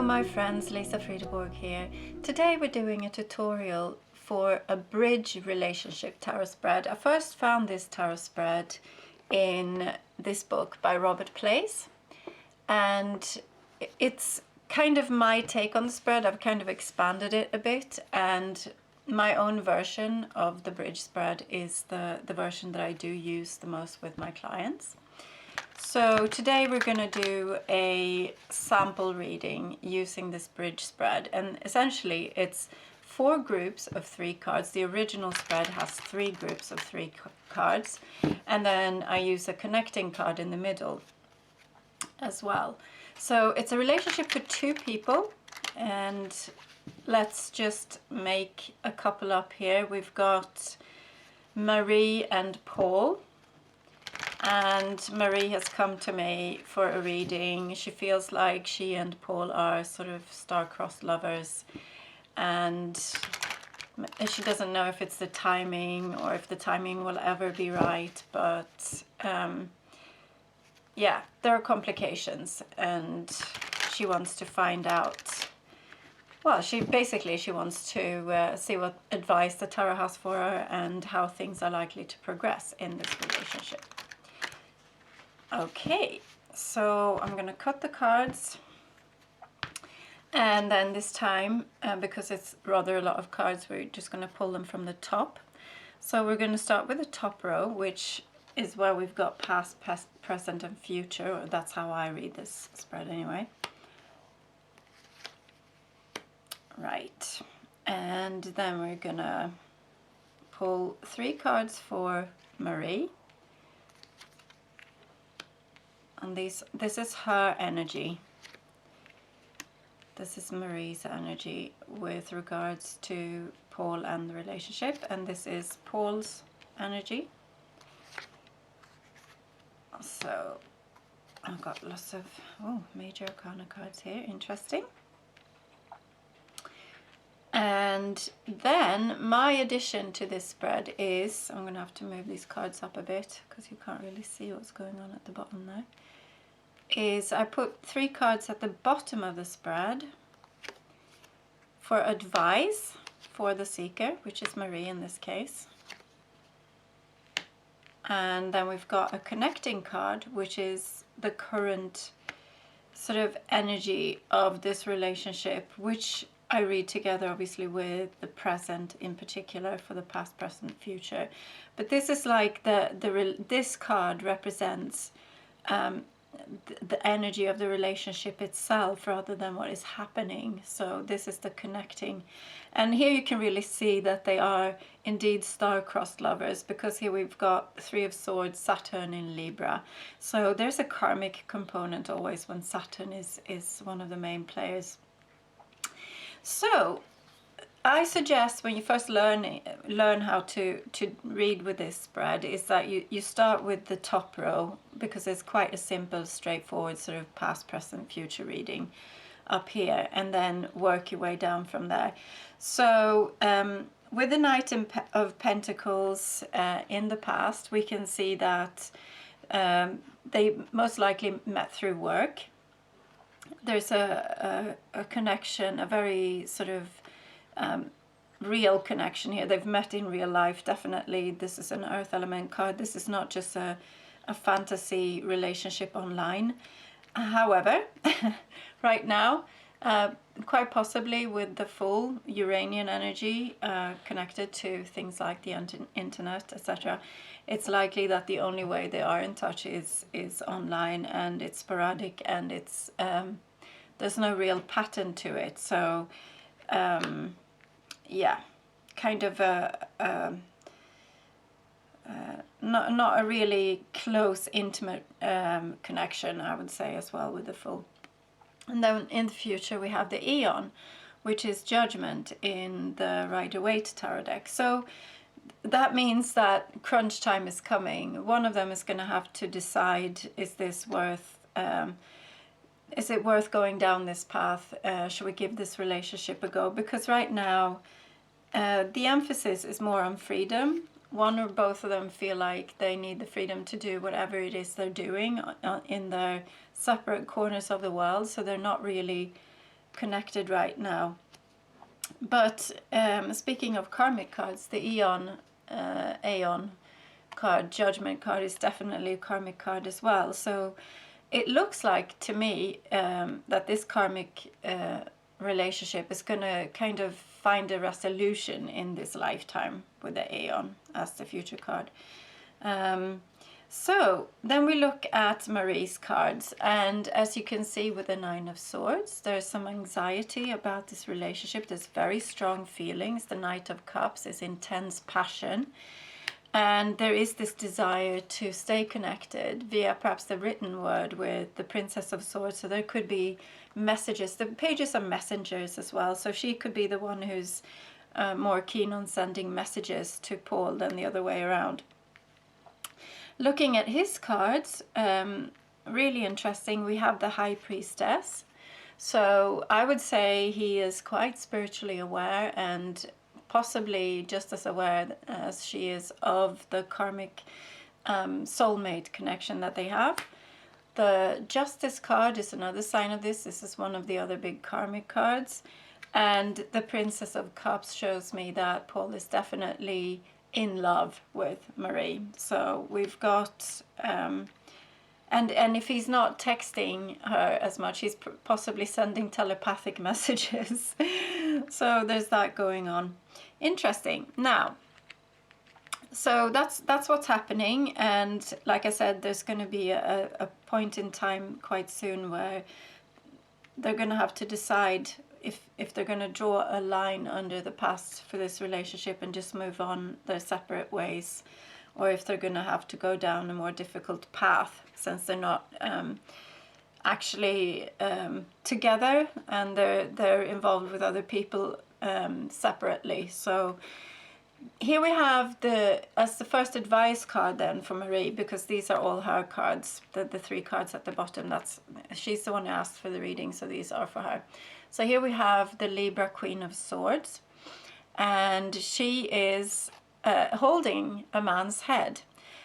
Hello my friends, Lisa Friedeborg here. Today we're doing a tutorial for a bridge relationship tarot spread. I first found this tarot spread in this book by Robert Place, and it's kind of my take on the spread. I've kind of expanded it a bit, and my own version of the bridge spread is the version that I do use the most with my clients. So today we're going to do a sample reading using this bridge spread, and essentially it's 4 groups of 3 cards. The original spread has 3 groups of 3 cards, and then I use a connecting card in the middle as well. So it's a relationship for 2 people, and let's just make a couple up here. We've got Marie and Paul. And Marie has come to me for a reading. She feels like she and Paul are sort of star-crossed lovers, and she doesn't know if it's the timing or if the timing will ever be right, but yeah, there are complications, and she wants to find out. Well, she wants to see what advice the tarot has for her and how things are likely to progress in this relationship. Okay, so I'm going to cut the cards, and then this time, because it's rather a lot of cards, we're just going to pull them from the top. So we're going to start with the top row, which is where we've got past, present and future. That's how I read this spread anyway. Right, and then we're going to pull 3 cards for Marie. And this is her energy. This is Marie's energy with regards to Paul and the relationship, and this is Paul's energy. So I've got lots of major arcana cards here, interesting. And then my addition to this spread is, I'm going to have to move these cards up a bit because you can't really see what's going on at the bottom now, is I put 3 cards at the bottom of the spread for advice for the seeker, which is Marie in this case. And then we've got a connecting card, which is the current sort of energy of this relationship, which I read together obviously with the present in particular for the past, present, future. But this is like this card represents the energy of the relationship itself rather than what is happening. So this is the connecting, and here you can really see that they are indeed star-crossed lovers, because here we've got 3 of Swords, Saturn in Libra. So there's a karmic component always when Saturn is one of the main players. So I suggest when you first learn how to read with this spread is that you start with the top row, because it's quite a simple, straightforward sort of past, present, future reading up here, and then work your way down from there. So with the Knight of Pentacles in the past, we can see that they most likely met through work. There's a connection, a very sort of real connection here. They've met in real life, definitely. This is an earth element card. This is not just a fantasy relationship online. However, right now, quite possibly with the full Uranian energy connected to things like the internet, etc., it's likely that the only way they are in touch is online, and it's sporadic, and it's there's no real pattern to it. So yeah, kind of not a really close, intimate connection, I would say, as well, with the full. And then in the future we have the Aeon, which is Judgment in the Rider-Waite tarot deck. So that means that crunch time is coming. One of them is going to have to decide, is this worth is it worth going down this path? Should we give this relationship a go? Because right now the emphasis is more on freedom. One or both of them feel like they need the freedom to do whatever it is they're doing in their separate corners of the world, so they're not really connected right now. But speaking of karmic cards, the Aeon card, Judgment card, is definitely a karmic card as well. So it looks like to me that this karmic relationship is going to kind of find a resolution in this lifetime with the Aeon as the future card. So then we look at Marie's cards, and as you can see with the Nine of Swords, there's some anxiety about this relationship. There's very strong feelings. The Knight of Cups is intense passion, and there is this desire to stay connected via perhaps the written word with the Princess of Swords. So there could be messages. The pages are messengers as well, so she could be the one who's more keen on sending messages to Paul than the other way around. Looking at his cards, really interesting. We have the High Priestess. So I would say he is quite spiritually aware, and possibly just as aware as she is of the karmic soulmate connection that they have. The Justice card is another sign of this. This is one of the other big karmic cards. And the Princess of Cups shows me that Paul is definitely in love with Marie. So we've got and if he's not texting her as much, he's possibly sending telepathic messages. So there's that going on. Interesting. Now, so that's what's happening, and like I said, there's going to be a point in time quite soon where they're going to have to decide if they're going to draw a line under the past for this relationship and just move on their separate ways, or if they're going to have to go down a more difficult path, since they're not actually together, and they're involved with other people separately. So here we have as the first advice card then for Marie, because these are all her cards, the three cards at the bottom. She's the one who asked for the reading, so these are for her. So here we have the Libra Queen of Swords, and she is holding a man's head.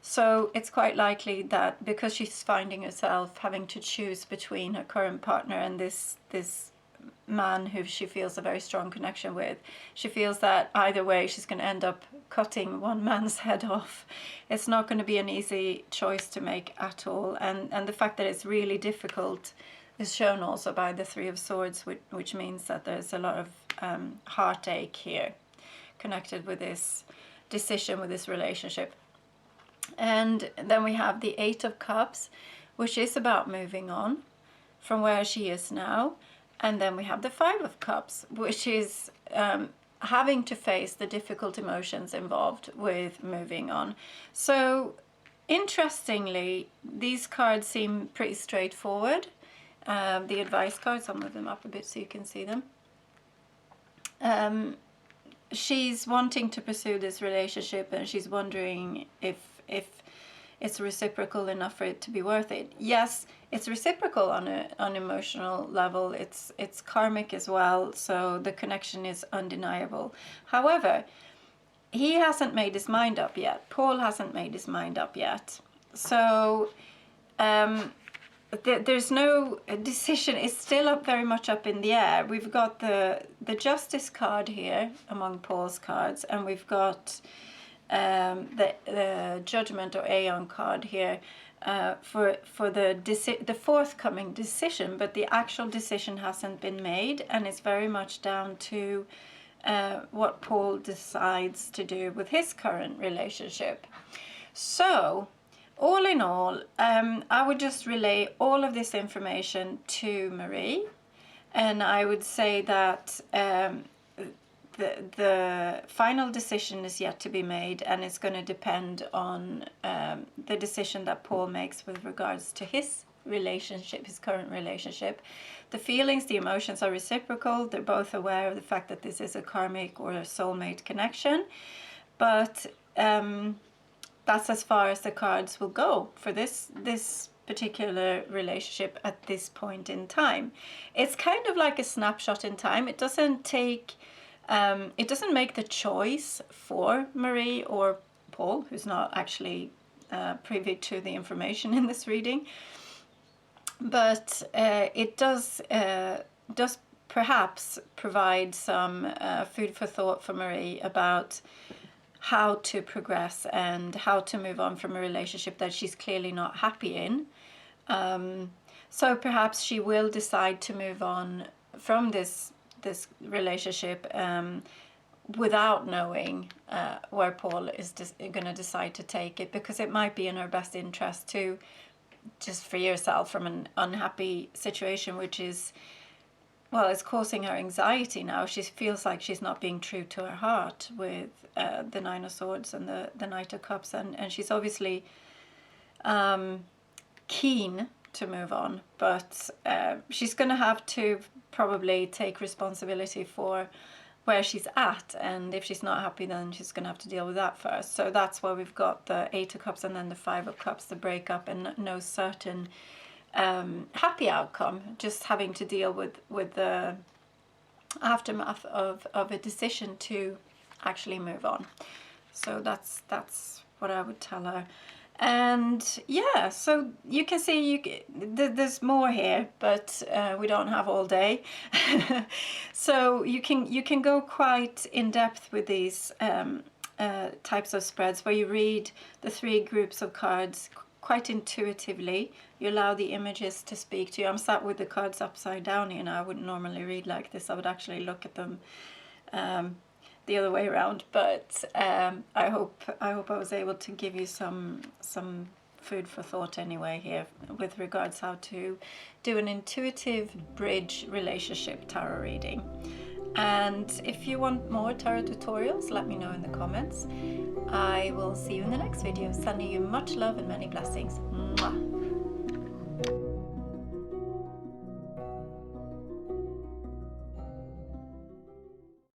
So it's quite likely that because she's finding herself having to choose between her current partner and this man who she feels a very strong connection with, she feels that either way she's going to end up cutting one man's head off. It's not going to be an easy choice to make at all, and the fact that it's really difficult is shown also by the Three of Swords, which means that there's a lot of heartache here connected with this decision, with this relationship. And then we have the Eight of Cups, which is about moving on from where she is now. And then we have the Five of Cups, which is having to face the difficult emotions involved with moving on. So interestingly, these cards seem pretty straightforward. The advice cards, I'll move them up a bit so you can see them. She's wanting to pursue this relationship, and she's wondering if it's reciprocal enough for it to be worth it. Yes, it's reciprocal on an emotional level. It's karmic as well, so the connection is undeniable. However, he hasn't made his mind up yet. Paul hasn't made his mind up yet. So there's no decision. It's still very much up in the air. We've got the Justice card here among Paul's cards, and we've got the Judgment or Aeon card here for the forthcoming decision, but the actual decision hasn't been made, and it's very much down to what Paul decides to do with his current relationship. So all in all, I would just relay all of this information to Marie, and I would say that the final decision is yet to be made, and it's going to depend on the decision that Paul makes with regards to his relationship, his current relationship. The feelings, the emotions are reciprocal. They're both aware of the fact that this is a karmic or a soulmate connection, but that's as far as the cards will go for this particular relationship at this point in time. It's kind of like a snapshot in time. It doesn't take it doesn't make the choice for Marie or Paul, who's not actually privy to the information in this reading, but it does perhaps provide some food for thought for Marie about how to progress and how to move on from a relationship that she's clearly not happy in. So perhaps she will decide to move on from this relationship without knowing where Paul is going to decide to take it, because it might be in her best interest to just free herself from an unhappy situation, which is, well, it's causing her anxiety now. She feels like she's not being true to her heart with the Nine of Swords and the Knight of Cups, and she's obviously keen to move on, but she's going to have to probably take responsibility for where she's at, and if she's not happy, then she's going to have to deal with that first. So that's why we've got the Eight of Cups and then the Five of Cups, the breakup, and no certain happy outcome, just having to deal with the aftermath of a decision to actually move on. So that's what I would tell her. And yeah, so you can see there's more here, but we don't have all day. So you can go quite in depth with these types of spreads, where you read the three groups of cards quite intuitively. You allow the images to speak to you. I'm sat with the cards upside down here now. I wouldn't normally read like this. I would actually look at them the other way around, but I hope I was able to give you some food for thought anyway here with regards how to do an intuitive bridge relationship tarot reading. And if you want more tarot tutorials, let me know in the comments. I will see you in the next video. Sending you much love and many blessings. Mwah.